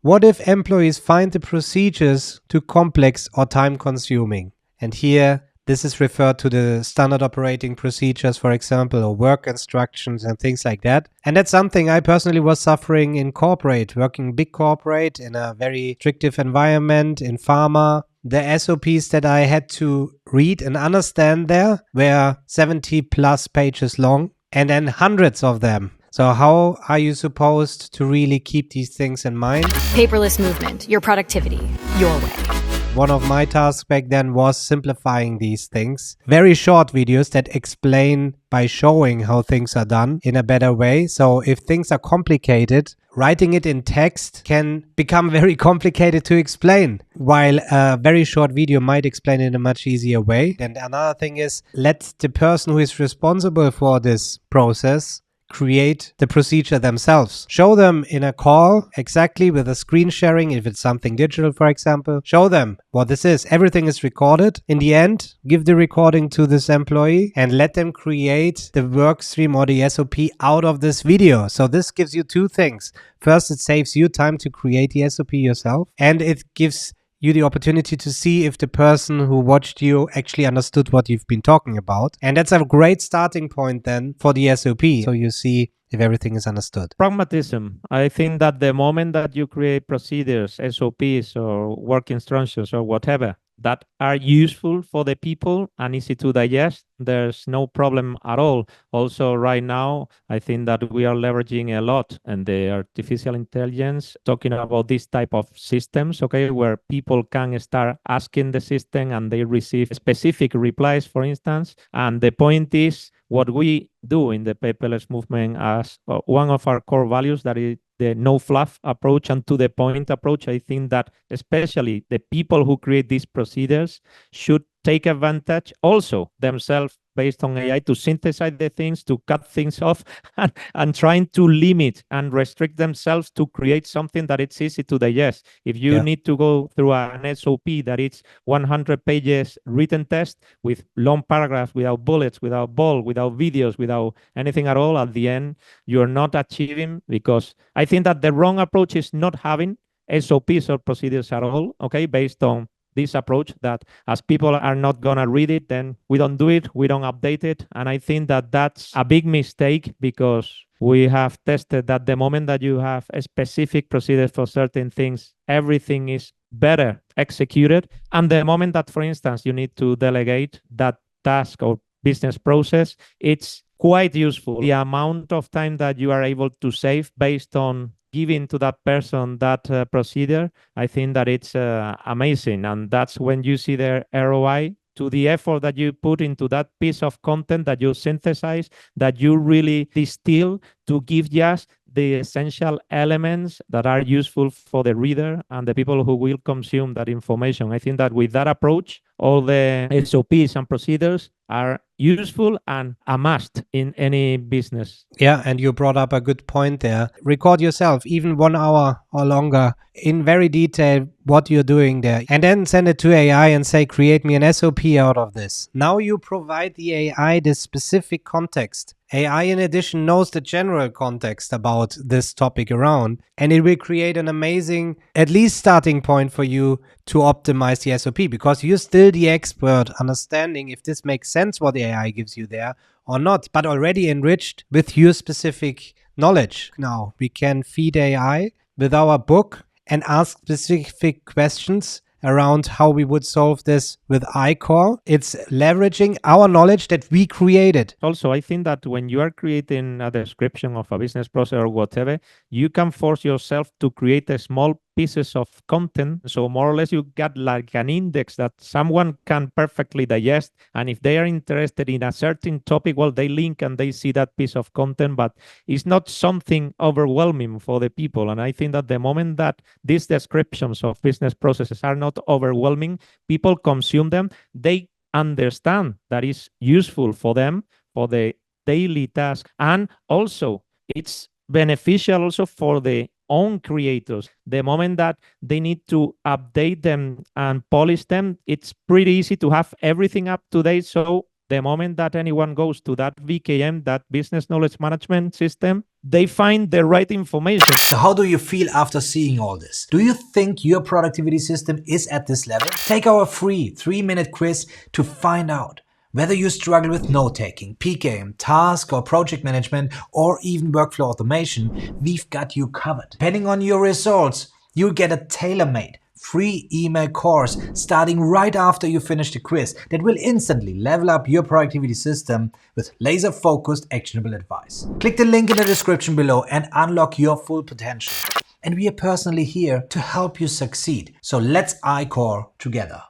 What if employees find the procedures too complex or time consuming? And here, this is referred to the standard operating procedures, for example, or work instructions and things like that. And that's something I personally was suffering in corporate, working big corporate in a very restrictive environment in pharma. The SOPs that I had to read and understand there were 70 plus pages long, and then hundreds of them. So how are you supposed to really keep these things in mind? Paperless movement, your productivity, your way. One of my tasks back then was simplifying these things. Very short videos that explain by showing how things are done in a better way. So if things are complicated, writing it in text can become very complicated to explain, while a very short video might explain it in a much easier way. And another thing is, let the person who is responsible for this process create the procedure themselves. Show them in a call exactly with a screen sharing, if it's something digital, for example. Show them what this is. Everything is recorded. In the end, give the recording to this employee and let them create the work stream or the SOP out of this video. So this gives you two things. First, it saves you time to create the SOP yourself, and it gives you the opportunity to see if the person who watched you actually understood what you've been talking about. And that's a great starting point then for the SOP. So you see if everything is understood. Pragmatism. I think that the moment that you create procedures, SOPs or work instructions or whatever that are useful for the people and easy to digest, there's no problem at all. Also, right now, I think that we are leveraging a lot and the artificial intelligence, talking about this type of systems, okay, where people can start asking the system and they receive specific replies, for instance. And the point is, what we do in the paperless movement as one of our core values, that is the no-fluff approach and to-the-point approach. I think that especially the people who create these procedures should take advantage also themselves based on AI to synthesize the things, to cut things off, and trying to limit and restrict themselves to create something that it's easy to digest. If you need to go through an SOP that it's 100 pages written test with long paragraphs, without bullets, without bold, without videos, without anything at all, at the end, you're not achieving, because I think that the wrong approach is not having SOPs or procedures at all, okay, based on this approach that as people are not going to read it, then we don't do it, we don't update it. And I think that that's a big mistake, because we have tested that the moment that you have a specific procedure for certain things, everything is better executed. And the moment that, for instance, you need to delegate that task or business process, it's quite useful. The amount of time that you are able to save based on giving to that person that procedure, I think that it's amazing. And that's when you see the ROI to the effort that you put into that piece of content that you synthesize, that you really distill to give just the essential elements that are useful for the reader and the people who will consume that information. I think that with that approach, all the SOPs and procedures are useful and a must in any business. Yeah, and you brought up a good point there. Record yourself, even 1 hour or longer, in very detail what you're doing there, and then send it to AI and say, create me an SOP out of this. Now you provide the AI the specific context. AI, in addition, knows the general context about this topic around, and it will create an amazing, at least starting point for you to optimize the SOP, because you're still the expert understanding if this makes sense what the AI gives you there or not, but already enriched with your specific knowledge. Now we can feed AI with our book and ask specific questions around how we would solve this with ICOR. It's leveraging our knowledge that we created. Also, I think that when you are creating a description of a business process or whatever, you can force yourself to create a small pieces of content. So more or less you got like an index that someone can perfectly digest. And if they are interested in a certain topic, well, they link and they see that piece of content, but it's not something overwhelming for the people. And I think that the moment that these descriptions of business processes are not overwhelming, people consume them, they understand that is useful for them for the daily task. And also it's beneficial also for the own creators. The moment that they need to update them and polish them, it's pretty easy to have everything up to date. So The moment that anyone goes to that VKM, that business knowledge management system, they find the right information. So how do you feel after seeing all this? Do you think your productivity system is at this level? Take our free 3-minute quiz to find out. Whether you struggle with note-taking, PKM, task or project management, or even workflow automation, we've got you covered. Depending on your results, you'll get a tailor-made free email course starting right after you finish the quiz that will instantly level up your productivity system with laser-focused actionable advice. Click the link in the description below and unlock your full potential. And we are personally here to help you succeed. So let's ICOR together.